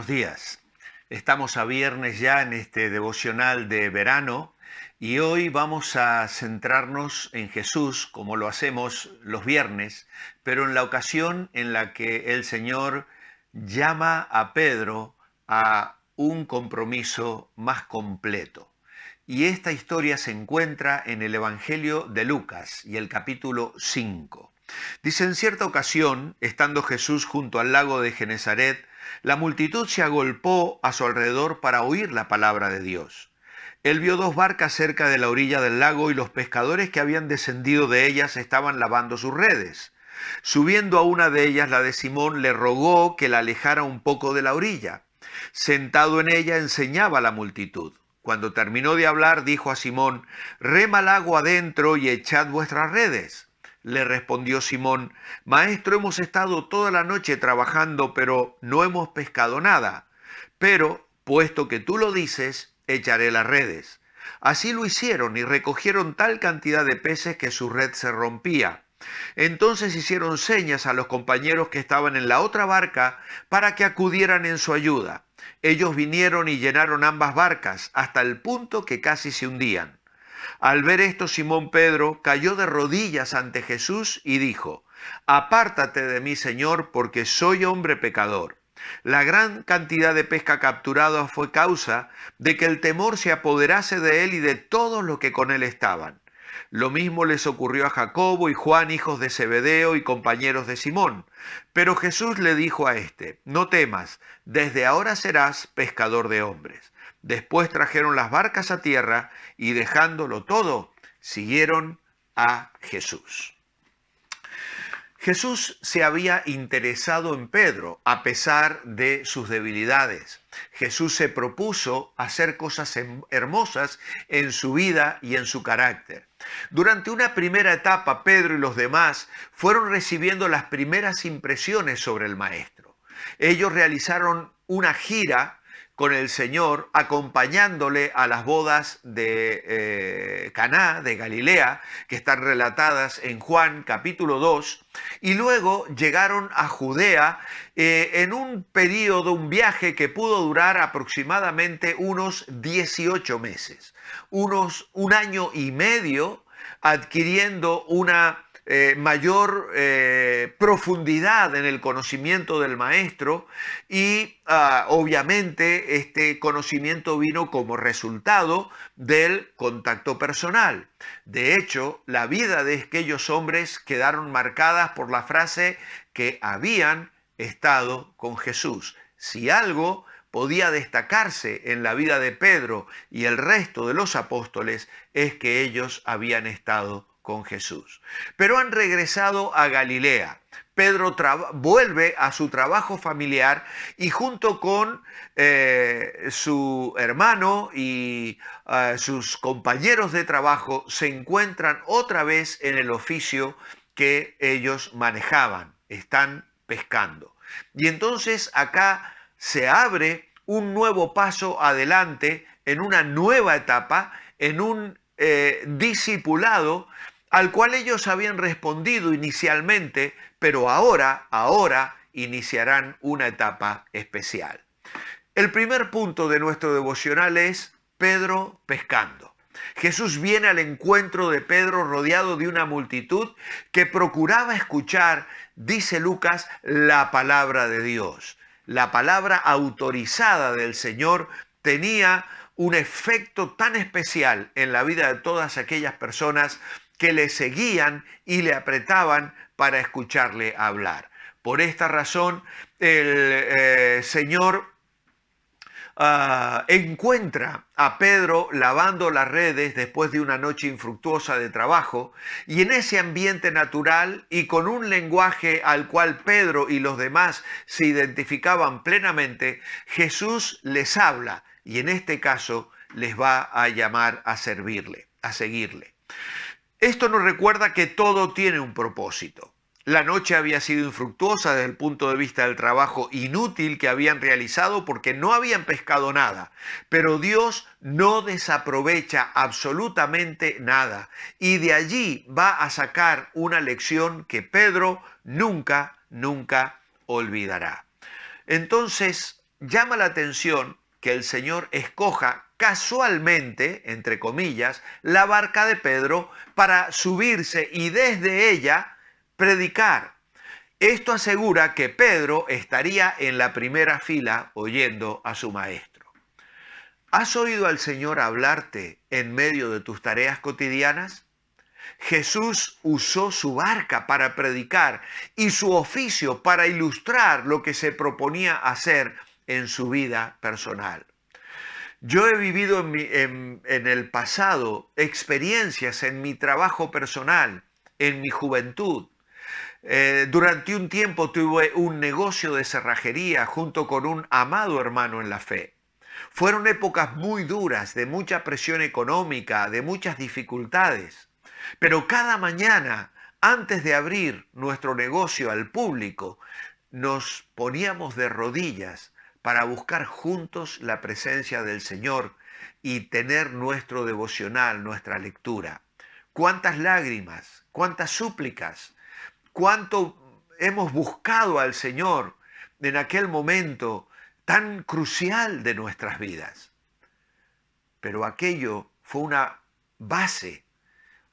días. Estamos a viernes ya en este devocional de verano y hoy vamos a centrarnos en Jesús como lo hacemos los viernes, pero en la ocasión en la que el Señor llama a Pedro a un compromiso más completo. Y esta historia se encuentra en el Evangelio de Lucas y el capítulo 5. Dice: en cierta ocasión, estando Jesús junto al lago de Genesaret, la multitud se agolpó a su alrededor para oír la palabra de Dios. Él vio dos barcas cerca de la orilla del lago y los pescadores que habían descendido de ellas estaban lavando sus redes. Subiendo a una de ellas, la de Simón, le rogó que la alejara un poco de la orilla. Sentado en ella enseñaba a la multitud. Cuando terminó de hablar, dijo a Simón: rema al agua adentro y echad vuestras redes. Le respondió Simón: Maestro, hemos estado toda la noche trabajando, pero no hemos pescado nada. Pero, puesto que tú lo dices, echaré las redes. Así lo hicieron y recogieron tal cantidad de peces que su red se rompía. Entonces hicieron señas a los compañeros que estaban en la otra barca para que acudieran en su ayuda. Ellos vinieron y llenaron ambas barcas hasta el punto que casi se hundían. Al ver esto, Simón Pedro cayó de rodillas ante Jesús y dijo: apártate de mí, Señor, porque soy hombre pecador. La gran cantidad de pesca capturada fue causa de que el temor se apoderase de él y de todos los que con él estaban. Lo mismo les ocurrió a Jacobo y Juan, hijos de Zebedeo y compañeros de Simón. Pero Jesús le dijo a éste: no temas, desde ahora serás pescador de hombres. Después trajeron las barcas a tierra y, dejándolo todo, siguieron a Jesús. Jesús se había interesado en Pedro a pesar de sus debilidades. Jesús se propuso hacer cosas hermosas en su vida y en su carácter. Durante una primera etapa, Pedro y los demás fueron recibiendo las primeras impresiones sobre el Maestro. Ellos realizaron una gira con el Señor, acompañándole a las bodas de Caná, de Galilea, que están relatadas en Juan capítulo 2, y luego llegaron a Judea en un periodo, un viaje que pudo durar aproximadamente unos 18 meses, un año y medio, adquiriendo una mayor profundidad en el conocimiento del Maestro y obviamente este conocimiento vino como resultado del contacto personal. De hecho, la vida de aquellos hombres quedaron marcadas por la frase que habían estado con Jesús. Si algo podía destacarse en la vida de Pedro y el resto de los apóstoles es que ellos habían estado con Jesús. Pero han regresado a Galilea. Pedro vuelve a su trabajo familiar y junto con su hermano y sus compañeros de trabajo se encuentran otra vez en el oficio que ellos manejaban. Están pescando. Y entonces acá se abre un nuevo paso adelante en una nueva etapa, en un discipulado al cual ellos habían respondido inicialmente, pero ahora iniciarán una etapa especial. El primer punto de nuestro devocional es Pedro pescando. Jesús viene al encuentro de Pedro rodeado de una multitud que procuraba escuchar, dice Lucas, la palabra de Dios. La palabra autorizada del Señor tenía un efecto tan especial en la vida de todas aquellas personas que le seguían y le apretaban para escucharle hablar. Por esta razón, el Señor encuentra a Pedro lavando las redes después de una noche infructuosa de trabajo, y en ese ambiente natural y con un lenguaje al cual Pedro y los demás se identificaban plenamente, Jesús les habla y en este caso les va a llamar a servirle, a seguirle. Esto nos recuerda que todo tiene un propósito. La noche había sido infructuosa desde el punto de vista del trabajo inútil que habían realizado porque no habían pescado nada. Pero Dios no desaprovecha absolutamente nada. Y de allí va a sacar una lección que Pedro nunca olvidará. Entonces, llama la atención que el Señor escoja casualmente, entre comillas, la barca de Pedro para subirse y desde ella predicar. Esto asegura que Pedro estaría en la primera fila oyendo a su maestro. ¿Has oído al Señor hablarte en medio de tus tareas cotidianas? Jesús usó su barca para predicar y su oficio para ilustrar lo que se proponía hacer en su vida personal. Yo he vivido en el pasado experiencias en mi trabajo personal, en mi juventud. Durante un tiempo tuve un negocio de cerrajería junto con un amado hermano en la fe. Fueron épocas muy duras, de mucha presión económica, de muchas dificultades. Pero cada mañana, antes de abrir nuestro negocio al público, nos poníamos de rodillas para buscar juntos la presencia del Señor y tener nuestro devocional, nuestra lectura. ¿Cuántas lágrimas, cuántas súplicas, cuánto hemos buscado al Señor en aquel momento tan crucial de nuestras vidas? Pero aquello fue una base,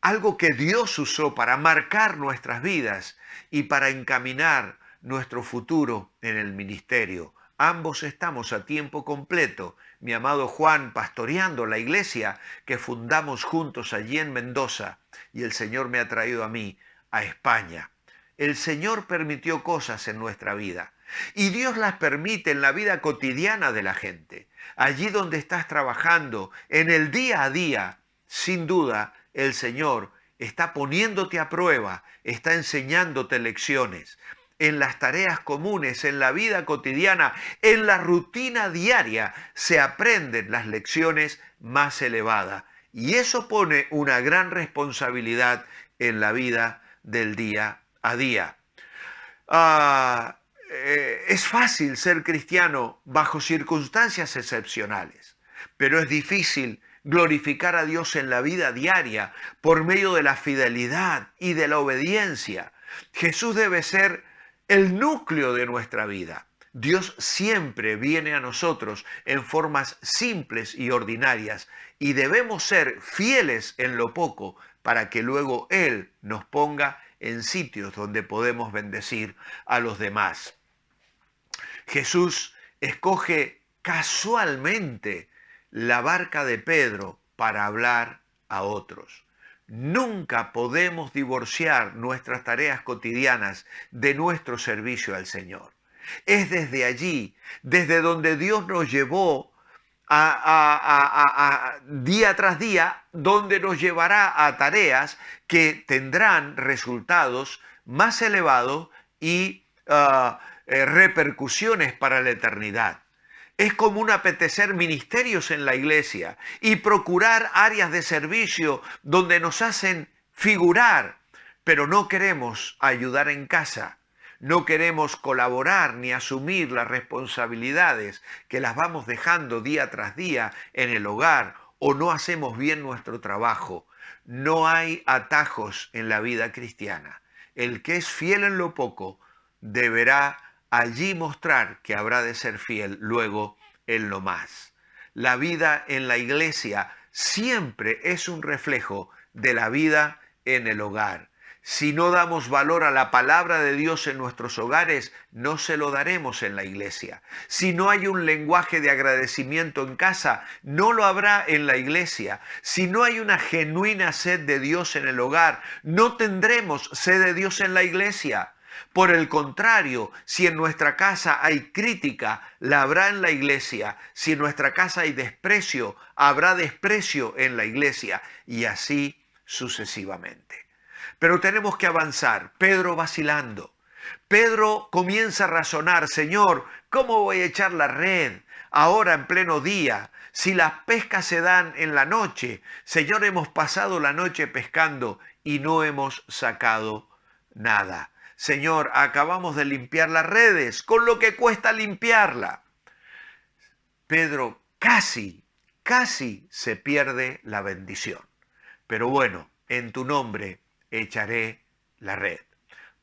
algo que Dios usó para marcar nuestras vidas y para encaminar nuestro futuro en el ministerio. Ambos estamos a tiempo completo, mi amado Juan pastoreando la iglesia que fundamos juntos allí en Mendoza, y el Señor me ha traído a mí, a España. El Señor permitió cosas en nuestra vida y Dios las permite en la vida cotidiana de la gente. Allí donde estás trabajando, en el día a día, sin duda, el Señor está poniéndote a prueba, está enseñándote lecciones. En las tareas comunes, en la vida cotidiana, en la rutina diaria, se aprenden las lecciones más elevadas. Y eso pone una gran responsabilidad en la vida del día a día. Es fácil ser cristiano bajo circunstancias excepcionales, pero es difícil glorificar a Dios en la vida diaria por medio de la fidelidad y de la obediencia. Jesús debe ser el núcleo de nuestra vida. Dios siempre viene a nosotros en formas simples y ordinarias y debemos ser fieles en lo poco para que luego Él nos ponga en sitios donde podemos bendecir a los demás. Jesús escoge casualmente la barca de Pedro para hablar a otros. Nunca podemos divorciar nuestras tareas cotidianas de nuestro servicio al Señor. Es desde allí, desde donde Dios nos llevó día tras día, donde nos llevará a tareas que tendrán resultados más elevados y repercusiones para la eternidad. Es común apetecer ministerios en la iglesia y procurar áreas de servicio donde nos hacen figurar, pero no queremos ayudar en casa. No queremos colaborar ni asumir las responsabilidades que las vamos dejando día tras día en el hogar o no hacemos bien nuestro trabajo. No hay atajos en la vida cristiana. El que es fiel en lo poco deberá allí mostrar que habrá de ser fiel luego en lo más. La vida en la iglesia siempre es un reflejo de la vida en el hogar. Si no damos valor a la palabra de Dios en nuestros hogares, no se lo daremos en la iglesia. Si no hay un lenguaje de agradecimiento en casa, no lo habrá en la iglesia. Si no hay una genuina sed de Dios en el hogar, no tendremos sed de Dios en la iglesia. Por el contrario, si en nuestra casa hay crítica, la habrá en la iglesia. Si en nuestra casa hay desprecio, habrá desprecio en la iglesia. Y así sucesivamente. Pero tenemos que avanzar. Pedro vacilando. Pedro comienza a razonar, Señor, ¿cómo voy a echar la red ahora en pleno día? Si las pescas se dan en la noche, Señor, hemos pasado la noche pescando y no hemos sacado nada. Señor, acabamos de limpiar las redes, con lo que cuesta limpiarla. Pedro casi se pierde la bendición. Pero bueno, en tu nombre echaré la red.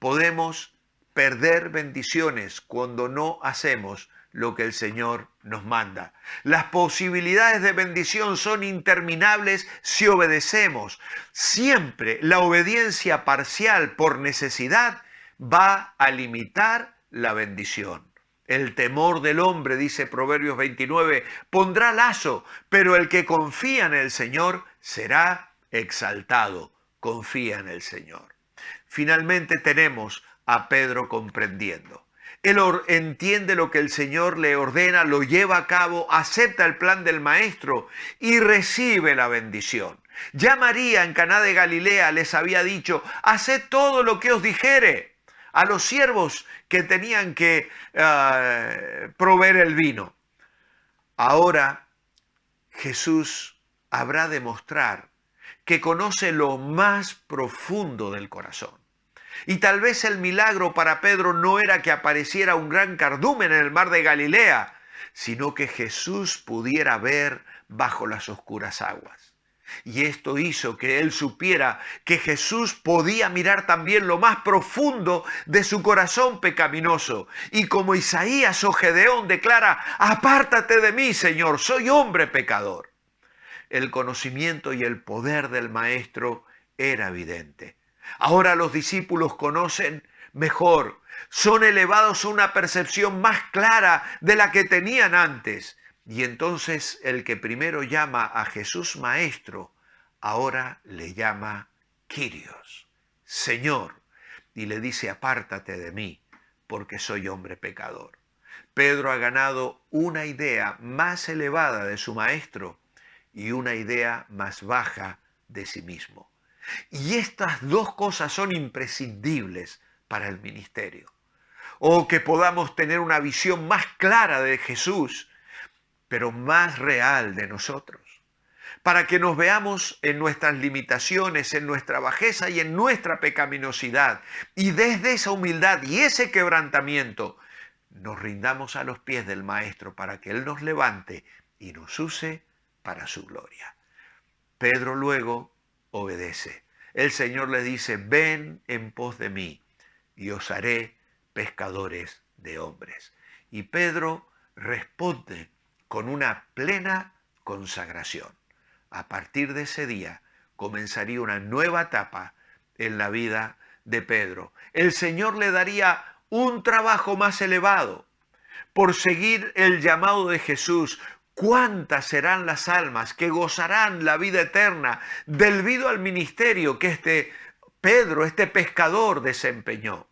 Podemos perder bendiciones cuando no hacemos lo que el Señor nos manda. Las posibilidades de bendición son interminables si obedecemos. Siempre la obediencia parcial por necesidad va a limitar la bendición. El temor del hombre, dice Proverbios 29, pondrá lazo, pero el que confía en el Señor será exaltado. Confía en el Señor. Finalmente tenemos a Pedro comprendiendo. Él entiende lo que el Señor le ordena, lo lleva a cabo, acepta el plan del Maestro y recibe la bendición. Ya María en Caná de Galilea les había dicho, haced todo lo que os dijere a los siervos que tenían que proveer el vino. Ahora Jesús habrá de mostrar que conoce lo más profundo del corazón. Y tal vez el milagro para Pedro no era que apareciera un gran cardumen en el mar de Galilea, sino que Jesús pudiera ver bajo las oscuras aguas. Y esto hizo que él supiera que Jesús podía mirar también lo más profundo de su corazón pecaminoso. Y como Isaías o Gedeón declara, apártate de mí, Señor, soy hombre pecador. El conocimiento y el poder del Maestro era evidente. Ahora los discípulos conocen mejor, son elevados a una percepción más clara de la que tenían antes. Y entonces el que primero llama a Jesús Maestro, ahora le llama Kyrios, Señor, y le dice, apártate de mí, porque soy hombre pecador. Pedro ha ganado una idea más elevada de su Maestro y una idea más baja de sí mismo. Y estas dos cosas son imprescindibles para el ministerio. O que podamos tener una visión más clara de Jesús, pero más real de nosotros. Para que nos veamos en nuestras limitaciones, en nuestra bajeza y en nuestra pecaminosidad. Y desde esa humildad y ese quebrantamiento nos rindamos a los pies del Maestro para que Él nos levante y nos use para su gloria. Pedro luego obedece. El Señor le dice, ven en pos de mí y os haré pescadores de hombres. Y Pedro responde con una plena consagración. A partir de ese día comenzaría una nueva etapa en la vida de Pedro. El Señor le daría un trabajo más elevado por seguir el llamado de Jesús. ¿Cuántas serán las almas que gozarán la vida eterna debido al ministerio que Pedro, este pescador, desempeñó?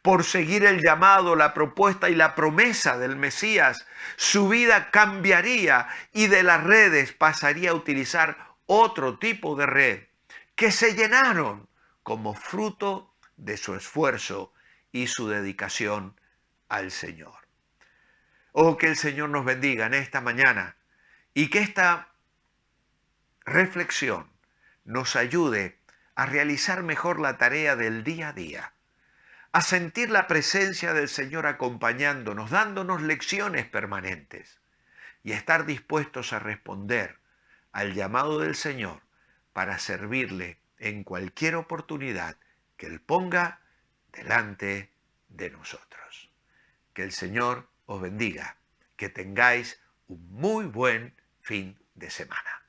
Por seguir el llamado, la propuesta y la promesa del Mesías, su vida cambiaría y de las redes pasaría a utilizar otro tipo de red que se llenaron como fruto de su esfuerzo y su dedicación al Señor. Oh, que el Señor nos bendiga en esta mañana y que esta reflexión nos ayude a realizar mejor la tarea del día a día, a sentir la presencia del Señor acompañándonos, dándonos lecciones permanentes y a estar dispuestos a responder al llamado del Señor para servirle en cualquier oportunidad que Él ponga delante de nosotros. Que el Señor os bendiga, que tengáis un muy buen fin de semana.